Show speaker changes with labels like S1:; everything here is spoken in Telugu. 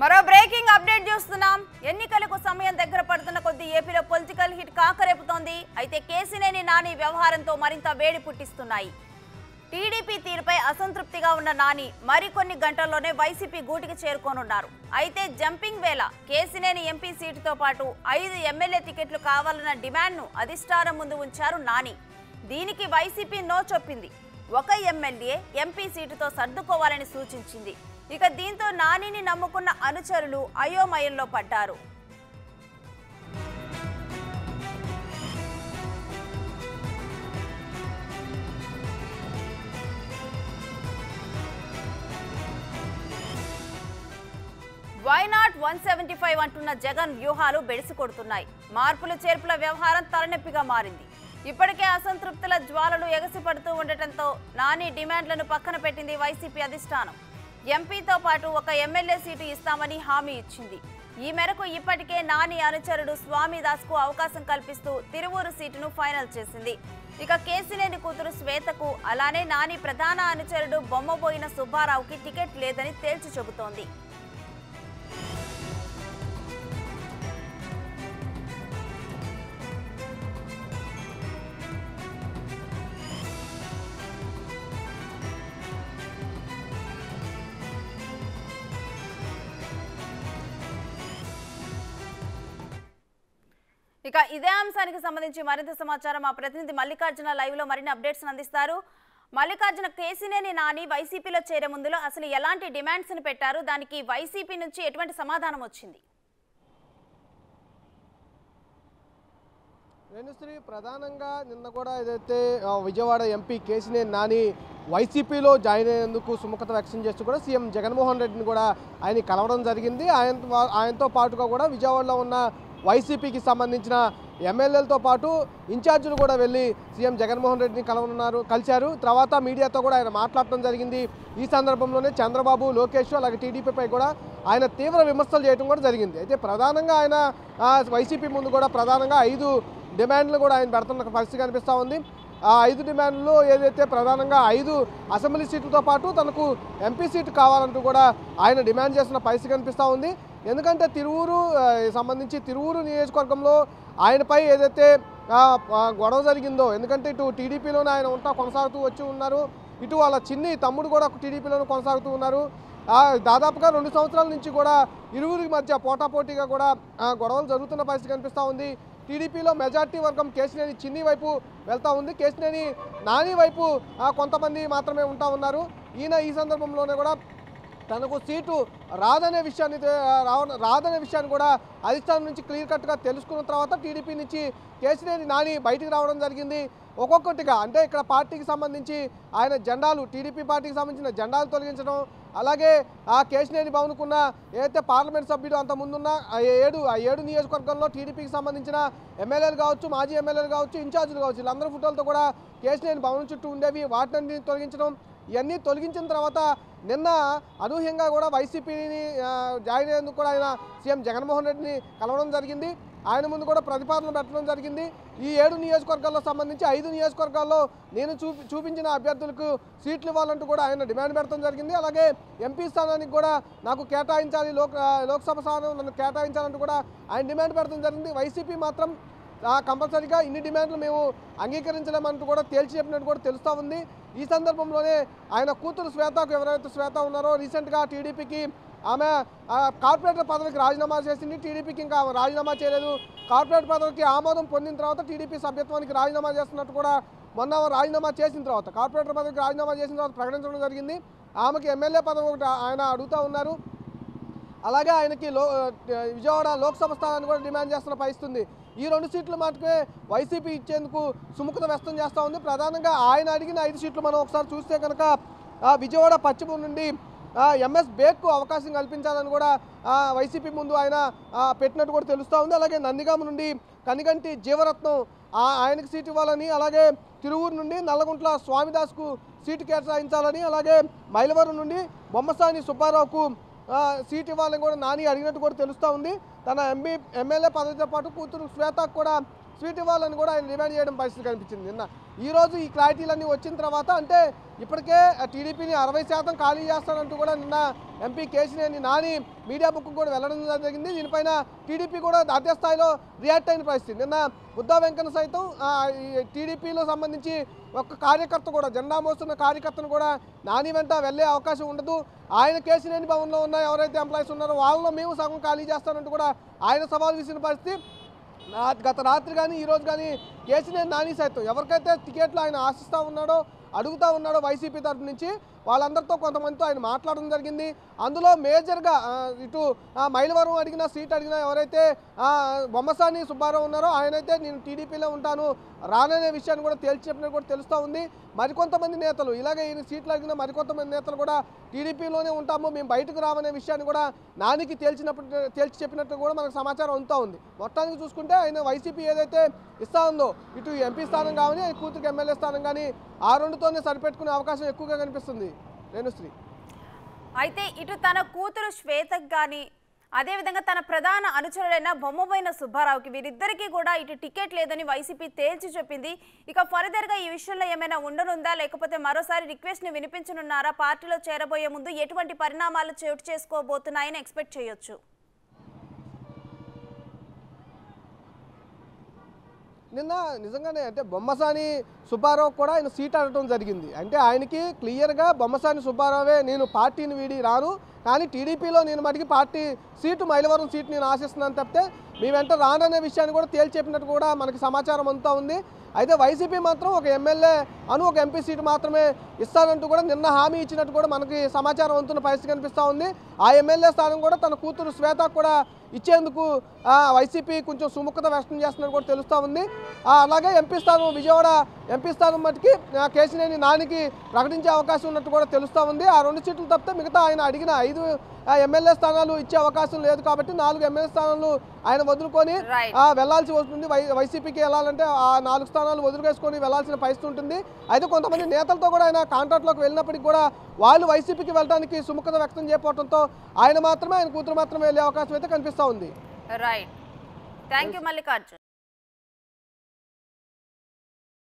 S1: మరో బ్రేకింగ్ అప్డేట్ చూస్తున్నాం. ఎన్నికలకు సమయం దగ్గర పడుతున్న కొద్దీ ఏపీలో పొలిటికల్ హిట్ కాకరేపుతోంది. అయితే కేసినేని నాని వ్యవహారంతో మరింత వేడి పుట్టిస్తున్నాయి. టీడీపీ తీరుపై అసంతృప్తిగా ఉన్న నాని మరికొన్ని గంటల్లోనే వైసీపీ గూటికి చేరుకోనున్నారు. అయితే జంపింగ్ వేళ కేసినేని ఎంపీ సీటుతో పాటు 5 ఎమ్మెల్యే టికెట్లు కావాలన్న డిమాండ్ను అధిష్టానం ముందు ఉంచారు నాని. దీనికి వైసీపీ నో చెప్పింది. ఒక ఎమ్మెల్యే ఎంపీ సీటుతో సర్దుకోవాలని సూచించింది. ఇక దీంతో నానిని నమ్ముకున్న అనుచరులు అయోమయంలో పడ్డారు. వైనాట్ 175 అంటున్న జగన్ వ్యూహాలు బెడిసి కొడుతున్నాయి. మార్పుల చేర్పుల వ్యవహారం తలనొప్పిగా మారింది. ఇప్పటికే అసంతృప్తుల జ్వాలలు ఎగసిపడుతూ ఉండటంతో నాని డిమాండ్లను పక్కన పెట్టింది వైసీపీ అధిష్టానం. ఎంపీతో పాటు ఒక ఎమ్మెల్యే సీటు ఇస్తామని హామీ ఇచ్చింది. ఈ మేరకు ఇప్పటికే నాని అనుచరుడు స్వామిదాస్కు అవకాశం కల్పిస్తూ తిరువూరు సీటును ఫైనల్ చేసింది. ఇక కేసినేని కూతురు శ్వేతకు, అలానే నాని ప్రధాన అనుచరుడు బొమ్మబోయిన సుబ్బారావుకి టికెట్ లేదని తేల్చి చెబుతోంది. ఇక ఇదే అంశానికి సంబంధించి మరింత సమాచారం మా ప్రతినిధి మల్లికార్జున లైవ్ లో మరిన్ని అప్డేట్స్ అందిస్తారు. మల్లికార్జున, కేసినేని నాని వైసీపీలో చేరే ముందులో అసలు ఎలాంటి డిమాండ్స్ ని పెట్టారు? దానికి వైసీపీ నుంచి ఎటువంటి సమాధానం వచ్చింది?
S2: వేణుశ్రీ, ప్రధానంగా నిన్న కూడా ఏదైతే విజయవాడ ఎంపీ కేసినేని నాని వైసీపీలో జాయిన్ అయ్యేందుకు సుముఖత వ్యక్తం చేస్తూ కూడా సీఎం జగన్మోహన్ రెడ్డిని కూడా ఆయన కలవడం జరిగింది. ఆయనతో పాటుగా కూడా విజయవాడలో ఉన్న వైసీపీకి సంబంధించిన ఎమ్మెల్యేలతో పాటు ఇన్ఛార్జీలు కూడా వెళ్ళి సీఎం జగన్మోహన్ రెడ్డిని కలిశారు. తర్వాత మీడియాతో కూడా ఆయన మాట్లాడటం జరిగింది. ఈ సందర్భంలోనే చంద్రబాబు, లోకేష్ అలాగే టీడీపీపై కూడా ఆయన తీవ్ర విమర్శలు చేయడం కూడా జరిగింది. అయితే ప్రధానంగా ఆయన వైసీపీ ముందు కూడా ప్రధానంగా 5 డిమాండ్లు కూడా ఆయన పెడుతున్న పరిస్థితి కనిపిస్తూ ఉంది. ఆ 5 డిమాండ్లు ఏదైతే ప్రధానంగా 5 అసెంబ్లీ సీట్లతో పాటు తనకు ఎంపీ సీటు కావాలంటూ కూడా ఆయన డిమాండ్ చేస్తున్న పరిస్థితి కనిపిస్తూ ఉంది. ఎందుకంటే తిరువూరు నియోజకవర్గంలో ఆయనపై ఏదైతే గొడవ జరిగిందో, ఎందుకంటే ఇటు టీడీపీలోనే ఆయన కొనసాగుతూ వచ్చి ఉన్నారు, ఇటు వాళ్ళ చిన్ని తమ్ముడు కూడా టీడీపీలోనే కొనసాగుతూ ఉన్నారు. దాదాపుగా 2 సంవత్సరాల నుంచి కూడా ఇరువురికి మధ్య పోటాపోటీగా కూడా గొడవలు జరుగుతున్న పరిస్థితి కనిపిస్తూ ఉంది. టీడీపీలో మెజార్టీ వర్గం కేసినేని చిన్ని వైపు వెళ్తూ ఉంది. కేసినేని నాని వైపు కొంతమంది మాత్రమే ఉంటా ఉన్నారు. ఈ సందర్భంలోనే కూడా తనకు సీటు రాదనే విషయాన్ని కూడా అధిష్టానం నుంచి క్లియర్ కట్గా తెలుసుకున్న తర్వాత టీడీపీ నుంచి కేసినేని నాని బయటికి రావడం జరిగింది. ఒక్కొక్కటిగా అంటే ఇక్కడ పార్టీకి సంబంధించి ఆయన జెండాలు, టీడీపీ పార్టీకి సంబంధించిన జెండాలు తొలగించడం, అలాగే ఆ కేసినేని భవన్కున్న ఏదైతే పార్లమెంట్ సభ్యుడు అంత ముందున్న 7 నియోజకవర్గంలో టీడీపీకి సంబంధించిన ఎమ్మెల్యేలు కావచ్చు, మాజీ ఎమ్మెల్యేలు కావచ్చు, ఇన్ఛార్జీలు కావచ్చు, వీళ్ళందరూ ఫోటోలతో కూడా కేసినేని భవన్ చుట్టూ ఉండేవి, వాటిని తొలగించడం, ఇవన్నీ తొలగించిన తర్వాత నిన్న అనూహ్యంగా కూడా వైసీపీని జాయిన్ అయ్యేందుకు కూడా ఆయన సీఎం జగన్మోహన్ రెడ్డిని కలవడం జరిగింది. ఆయన ముందు కూడా ప్రతిపాదన పెట్టడం జరిగింది. ఈ 7 నియోజకవర్గాల్లో సంబంధించి 5 నియోజకవర్గాల్లో నేను చూపించిన అభ్యర్థులకు సీట్లు ఇవ్వాలంటూ కూడా ఆయన డిమాండ్ పెట్టడం జరిగింది. అలాగే ఎంపీ స్థానానికి కూడా నాకు కేటాయించాలి, లోక్సభ స్థానం నన్ను కేటాయించాలంటూ కూడా ఆయన డిమాండ్ పెట్టడం జరిగింది. వైసీపీ మాత్రం కంపల్సరీగా ఇన్ని డిమాండ్లు మేము అంగీకరించలేమంటూ కూడా తేల్చి చెప్పినట్టు కూడా తెలుస్తూ ఉంది. ఈ సందర్భంలోనే ఆయన కూతురు శ్వేతకు, ఎవరైతే శ్వేత ఉన్నారో, రీసెంట్గా టీడీపీకి ఆమె కార్పొరేటర్ పదవికి రాజీనామా చేసింది. టీడీపీకి ఇంకా రాజీనామా చేయలేదు. కార్పొరేటర్ పదవికి ఆమోదం పొందిన తర్వాత టీడీపీ సభ్యత్వానికి రాజీనామా చేస్తున్నట్టు కూడా మొన్న రాజీనామా చేసిన తర్వాత, కార్పొరేటర్ పదవికి రాజీనామా చేసిన తర్వాత ప్రకటించడం జరిగింది. ఆమెకి ఎమ్మెల్యే పదవి ఒకటి ఆయన అడుగుతూ ఉన్నారు. అలాగే ఆయనకి విజయవాడ లోక్సభ స్థానాన్ని కూడా డిమాండ్ చేస్తున్న పరిస్థితి ఉంది. ఈ 2 సీట్లు మాత్రమే వైసీపీ ఇచ్చేందుకు సుముఖత వ్యక్తం చేస్తూ ఉంది. ప్రధానంగా ఆయన అడిగిన 5 సీట్లు మనం ఒకసారి చూస్తే కనుక విజయవాడ పశ్చిమ నుండి ఎంఎస్ బేగ్కు అవకాశం కల్పించాలని కూడా వైసీపీ ముందు ఆయన పెట్టినట్టు కూడా తెలుస్తూ ఉంది. అలాగే నందిగామ నుండి కనిగంటి జీవరత్నం ఆయనకు సీటు ఇవ్వాలని, అలాగే తిరువూరు నుండి నల్లగుంట్ల స్వామిదాస్కు సీటు కేటాయించాలని, అలాగే మైలవరం నుండి బొమ్మసాని సుబ్బారావుకు సీట్ ఇవ్వాలని కూడా నాని అడిగినట్టు కూడా తెలుస్తూ ఉంది. తన ఎమ్మెల్యే పదవితో పాటు కూతురు శ్వేతకు కూడా స్వీట్ ఇవ్వాలని కూడా ఆయన డిమాండ్ చేయడం పరిస్థితి కనిపించింది. నిన్న ఈరోజు ఈ క్లారిటీలన్నీ వచ్చిన తర్వాత అంటే ఇప్పటికే టీడీపీని 60% ఖాళీ చేస్తానంటూ కూడా నిన్న MP Kesineni Nani media book కూడా వెళ్ళడం జరిగింది. దీనిపైన టీడీపీ కూడా అదే స్థాయిలో రియాక్ట్ అయిన పరిస్థితి. నిన్న బుద్ధా వెంకన్న సైతం టీడీపీలో సంబంధించి ఒక కార్యకర్త కూడా జెండా మోస్తున్న కార్యకర్తను కూడా నాని వెంట వెళ్ళే అవకాశం ఉండదు, ఆయన కేశినేని భవన్లో ఉన్న ఎవరైతే ఎంప్లాయీస్ ఉన్నారో వాళ్ళలో మేము సగం ఖాళీ చేస్తానంటూ కూడా ఆయన సవాల్ విసిన పరిస్థితి. గత రాత్రి కానీ ఈరోజు కానీ కేశినేని నాని సైతం ఎవరికైతే టికెట్లు ఆయన ఆశిస్తూ ఉన్నాడో అడుగుతూ ఉన్నాడో వైసీపీ తరఫు నుంచి వాళ్ళందరితో కొంతమందితో ఆయన మాట్లాడడం జరిగింది. అందులో మేజర్గా ఇటు మైలవరం అడిగిన సీట్ అడిగిన ఎవరైతే బొమ్మసాని సుబ్బారావు ఉన్నారో ఆయనైతే నేను టీడీపీలో ఉంటాను రాననే విషయాన్ని కూడా తేల్చి చెప్పినట్టు కూడా తెలుస్తూ ఉంది. మరికొంతమంది నేతలు ఇలాగే ఈయన సీట్లు అడిగిన మరికొంతమంది నేతలు కూడా టీడీపీలోనే ఉంటాము, మేము బయటకు రామనే విషయాన్ని కూడా నానికి తేల్చి చెప్పినట్టు కూడా మనకు సమాచారం అందుతూ ఉంది. మొత్తానికి చూసుకుంటే ఆయన వైసీపీ ఏదైతే ఇస్తా ఉందో ఇటు ఎంపీ స్థానం కానీ ఆయన కూతురికి ఎమ్మెల్యే స్థానం కానీ ఆ రెండుతోనే సరిపెట్టుకునే అవకాశం ఎక్కువగా కనిపిస్తుంది. రేణుశ్రీ
S1: అయితే ఇటు తన కూతురు శ్వేతకు కానీ అదేవిధంగా తన ప్రధాన అనుచరుడైన బొమ్మబోయిన సుబ్బారావుకి వీరిద్దరికీ కూడా ఇటు టికెట్ లేదని వైసీపీ తేల్చి చెప్పింది. ఇక ఫర్దర్గా ఈ విషయంలో ఏమైనా ఉండనుందా, లేకపోతే మరోసారి రిక్వెస్ట్ని వినిపించనున్నారా, పార్టీలో చేరబోయే ముందు ఎటువంటి పరిణామాలు చోటు చేసుకోబోతున్నాయని ఎక్స్పెక్ట్ చేయొచ్చు?
S2: నిన్న నిజంగానే అంటే బొమ్మసాని సుబ్బారావు కూడా ఆయన సీట్ అడగడం జరిగింది. అంటే ఆయనకి క్లియర్గా బొమ్మసాని సుబ్బారావే నేను పార్టీని వీడి రాను, కానీ టీడీపీలో నేను మటుకి పార్టీ సీటు మైలవరం సీటు నేను ఆశిస్తున్నాను తప్పితే మీ వెంట రాననే విషయాన్ని కూడా తేల్చి చెప్పినట్టు కూడా మనకి సమాచారం అంతా ఉంది. అయితే వైసీపీ మాత్రం ఒక ఎమ్మెల్యే ఒక ఎంపీ సీటు మాత్రమే ఇస్తానంటూ కూడా నిన్న హామీ ఇచ్చినట్టు కూడా మనకి సమాచారం అందుతున్న పరిస్థితి కనిపిస్తూ ఉంది. ఆ ఎమ్మెల్యే స్థానం కూడా తన కూతురు శ్వేతకు కూడా ఇచ్చేందుకు వైసీపీ కొంచెం సుముఖత వ్యక్తం చేస్తున్నట్టు కూడా తెలుస్తూ ఉంది. అలాగే ఎంపీ స్థానం విజయవాడ ఎంపీ స్థానం మటుకి కేశినేని నానికి ప్రకటించే అవకాశం ఉన్నట్టు కూడా తెలుస్తూ ఉంది. ఆ 2 సీట్లు తప్పితే మిగతా ఆయన అడిగిన 5 ఎమ్మెల్యే స్థానాలు ఇచ్చే అవకాశం లేదు కాబట్టి 4 ఎమ్మెల్యే స్థానాలు ఆయన వదులుకొని వెళ్లాల్సి వస్తుంది. వైసీపీకి వెళ్ళాలంటే ఆ 4 స్థానాలు వదులుకేసుకొని వెళ్లాల్సిన పరిస్థితి ఉంటుంది. అయితే కొంతమంది నేతలతో కూడా ఆయన కాంట్రాక్ట్లోకి వెళ్ళినప్పటికీ కూడా వాళ్ళు వైసీపీకి వెళ్ళడానికి సుముఖత వ్యక్తం చేయకపోవడంతో ఆయన కూతురు మాత్రమే వెళ్ళే అవకాశం అయితే కనిపిస్తూ ఉంది.
S1: Right, thank you Mallikarjun.